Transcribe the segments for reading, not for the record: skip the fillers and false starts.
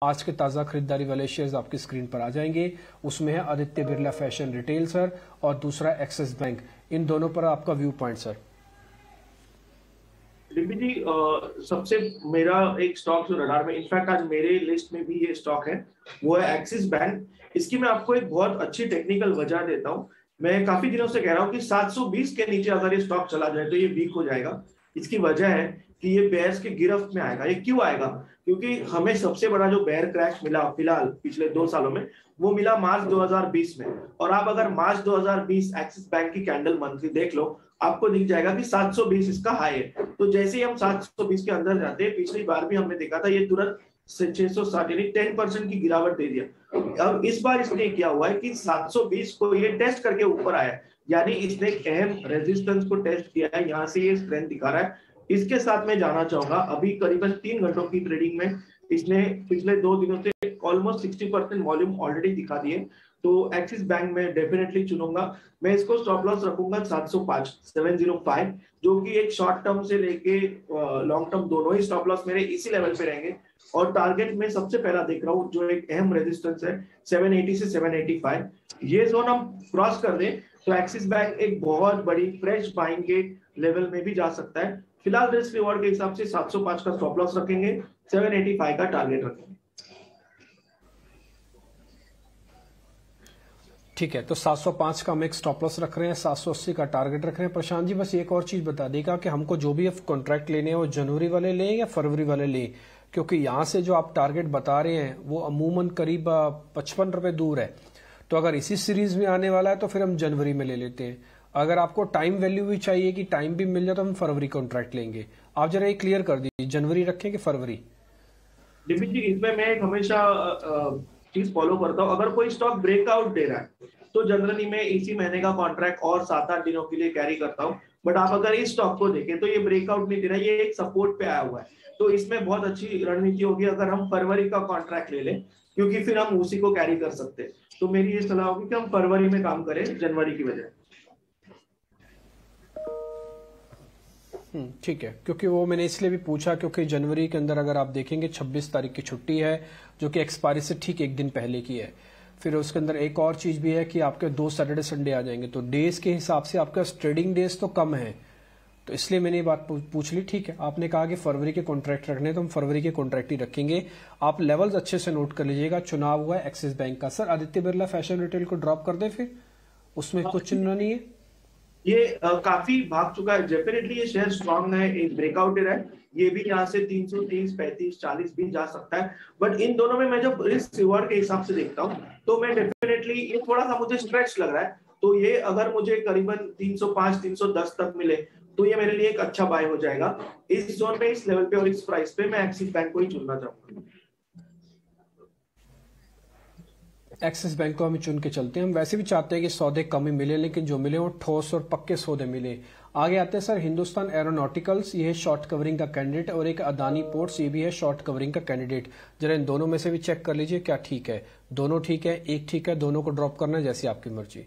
आज के ताज़ा खरीदारी वाले शेयर्स आपकी स्क्रीन पर आ जाएंगे। उसमें है Aditya Birla fashion retail sir, और दूसरा एक्सिस बैंक। इन दोनों पर आपका व्यू पॉइंट सर। रिपी जी, सबसे मेरा एक स्टॉक जो रडार में, इनफैक्ट आज मेरे लिस्ट में भी ये स्टॉक है, वो है एक्सिस बैंक। इसकी मैं आपको एक बहुत अच्छी टेक्निकल वजह देता हूँ। मैं काफी दिनों से कह रहा हूँ कि 720 के नीचे अगर ये स्टॉक चला जाए तो ये वीक हो जाएगा। इसकी वजह है कि ये बेयर्स की गिरफ्त में आएगा। ये क्यों आएगा? क्योंकि हमें सबसे बड़ा जो बेयर क्रैश मिला फिलहाल पिछले 2 सालों में, वो मिला मार्च 2020 में। और आप अगर मार्च 2020 एक्सिस बैंक की कैंडल मंथली देख लो, आपको दिख जाएगा कि 720 इसका हाई है। तो जैसे ही हम 720 के अंदर जाते हैं, पिछली बार भी हमने देखा था, ये तुरंत 660 यानी 10% की गिरावट दे दिया। अब इस बार इसने क्या हुआ है कि 720 को ये टेस्ट करके ऊपर आया, यानी इसने एक अहम रेजिस्टेंस को टेस्ट किया है। यहाँ से ये स्ट्रेंथ दिखा रहा है। इसके साथ मैं जाना चाहूंगा, अभी करीबन 3 घंटों की ट्रेडिंग में इसने पिछले 2 दिनों से ऑलमोस्ट 60% वॉल्यूम ऑलरेडी दिखा दिए। तो एक्सिस बैंक में डेफिनेटली चुनूंगा। मैं इसको स्टॉप लॉस रखूंगा 705, जो कि एक शॉर्ट टर्म से लेके लॉन्ग टर्म दोनों ही स्टॉप लॉस मेरे इसी लेवल पे रहेंगे। और टारगेट में सबसे पहला देख रहा हूँ जो एक अहम रेजिस्टेंस है 780 से 785। ये जोन हम क्रॉस कर दें तो एक्सिस बैंक एक बहुत बड़ी फ्रेश बाइंग के लेवल में भी जा सकता है। फिलहाल रिस्क रिवॉर्ड के हिसाब से 705 का स्टॉप लॉस रखेंगे, 785 का टारगेट रखेंगे। ठीक है, तो 705 का हम एक स्टॉप लॉस रख रहे हैं, 780 का टारगेट रख रहे हैं। प्रशांत जी बस एक और चीज बता देगा कि हमको जो भी कॉन्ट्रैक्ट लेने हैं वो जनवरी वाले लें या फरवरी वाले लें, क्योंकि यहाँ से जो आप टारगेट बता रहे हैं वो अमूमन करीब 55 रुपए दूर है। तो अगर इसी सीरीज में आने वाला है तो फिर हम जनवरी में ले लेते हैं। अगर आपको टाइम वैल्यू भी चाहिए कि टाइम भी मिल जाए तो हम फरवरी कॉन्ट्रैक्ट लेंगे। आप जरा ये क्लियर कर दीजिए, जनवरी रखें कि फरवरी? डिपिन जी, इसमें मैं एक हमेशा चीज फॉलो करता हूँ। अगर कोई स्टॉक ब्रेकआउट दे रहा है तो जनरली मैं इसी महीने का कॉन्ट्रैक्ट और 7-8 दिनों के लिए कैरी करता हूँ। बट आप अगर इस स्टॉक को देखें तो ये ब्रेकआउट नहीं दे रहा है, ये एक सपोर्ट पे आया हुआ है। तो इसमें बहुत अच्छी रणनीति होगी अगर हम फरवरी का कॉन्ट्रैक्ट ले लें, क्योंकि फिर हम उसी को कैरी कर सकते हैं। तो मेरी ये सलाह होगी कि हम फरवरी में काम करें जनवरी की वजह। ठीक है, क्योंकि वो मैंने इसलिए भी पूछा क्योंकि जनवरी के अंदर अगर आप देखेंगे 26 तारीख की छुट्टी है, जो कि एक्सपायरी से ठीक एक दिन पहले की है। फिर उसके अंदर एक और चीज भी है कि आपके 2 सैटरडे संडे आ जाएंगे, तो डेज के हिसाब से आपका ट्रेडिंग डेज तो कम है। तो इसलिए मैंने ये बात पूछ ली। ठीक है, आपने कहा कि फरवरी के कॉन्ट्रैक्ट रखने, तो हम फरवरी के कॉन्ट्रैक्ट ही रखेंगे। आप लेवल्स अच्छे से नोट कर लीजिएगा। चुनाव हुआ है एक्सिस बैंक का। Sir Aditya Birla fashion retail को ड्रॉप कर दे, फिर उसमें कुछ चिन्ह नहीं है। ये काफी भाग चुका है। डेफिनेटली ये शेयर स्ट्रॉन्ग है, एक ब्रेकआउट है। ये भी यहाँ से 330, 35, 40 भी जा सकता है। बट इन दोनों में मैं जब रिस्क रिवॉर्ड के हिसाब से देखता हूँ तो मैं डेफिनेटली, ये थोड़ा सा मुझे स्ट्रेच लग रहा है। तो ये अगर मुझे करीबन 305, 310 तक मिले तो ये मेरे लिए एक अच्छा बाय हो जाएगा। इस जोन में, इस लेवल पे और इस प्राइस पे मैं एक्सिस बैंक को ही चुनना चाहूंगा। एक्सिस बैंक को हम चुन के चलते हैं। हम वैसे भी चाहते हैं कि सौदे कम ही मिले, लेकिन जो मिले वो ठोस और पक्के सौदे मिले। आगे आते हैं सर, हिंदुस्तान एरोनॉटिकल्स, ये है शॉर्ट कवरिंग का कैंडिडेट, और एक अदानी पोर्ट्स, ये भी है शॉर्ट कवरिंग का कैंडिडेट। जरा इन दोनों में से भी चेक कर लीजिए क्या ठीक है। दोनों ठीक है, एक ठीक है, दोनों को ड्रॉप करना है, जैसी आपकी मर्जी।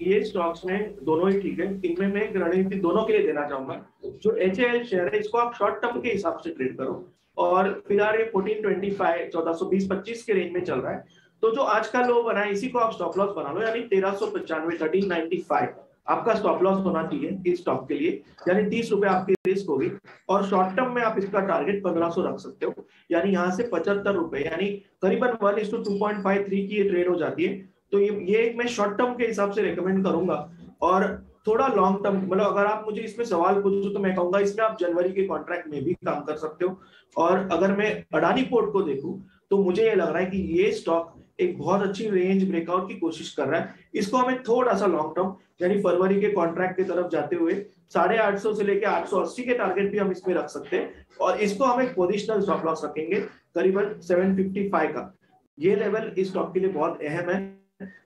ये स्टॉक्स में दोनों ही ठीक है। इनमें मैं एक रणनीति दोनों के लिए देना चाहूंगा। जो HAL शेयर है, इसको आप शॉर्ट टर्म के हिसाब से ट्रेड करो। और फिलहाल ये 1425, 1420-25 के रेंज में चल रहा है। तो जो आज का लो बना है, इसी को आप स्टॉप लॉस बना लो, यानी 1395, 1395 आपका स्टॉप लॉस होना चाहिए इस स्टॉक के लिए, यानी 30 रुपए आपकी रिस्क होगी। और शॉर्ट टर्म में आप इसका टारगेट 1500 रख सकते हो, यानी यहाँ से 75 रुपए, यानी करीबन 1:2.53 की ये ट्रेड हो जाती है। तो ये मैं शॉर्ट टर्म के हिसाब से रेकमेंड करूंगा। और थोड़ा लॉन्ग टर्म, मतलब अगर आप मुझे इसमें सवाल पूछो तो मैं कहूंगा इसमें आप जनवरी के कॉन्ट्रैक्ट में भी काम कर सकते हो। और अगर मैं अडानी पोर्ट को देखूं तो मुझे ये लग रहा है कि ये स्टॉक एक बहुत अच्छी रेंज ब्रेकआउट की कोशिश कर रहा है। इसको हमें थोड़ा सा लॉन्ग टर्म, यानी फरवरी के कॉन्ट्रैक्ट की तरफ जाते हुए 850 से लेकर 880 के टारगेट भी हम इसमें रख सकते हैं। और इसको हम एक पोजिशनल स्टॉप लॉस रखेंगे करीबन 755 का। ये लेवल इस स्टॉक के लिए बहुत अहम है।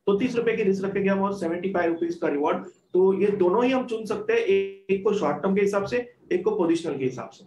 तो 30 रुपए की रिस्क रखेंगे हम और 75 रुपीज का रिवॉर्ड। तो ये दोनों ही हम चुन सकते हैं, एक को शॉर्ट टर्म के हिसाब से, एक को पोजिशनल के हिसाब से।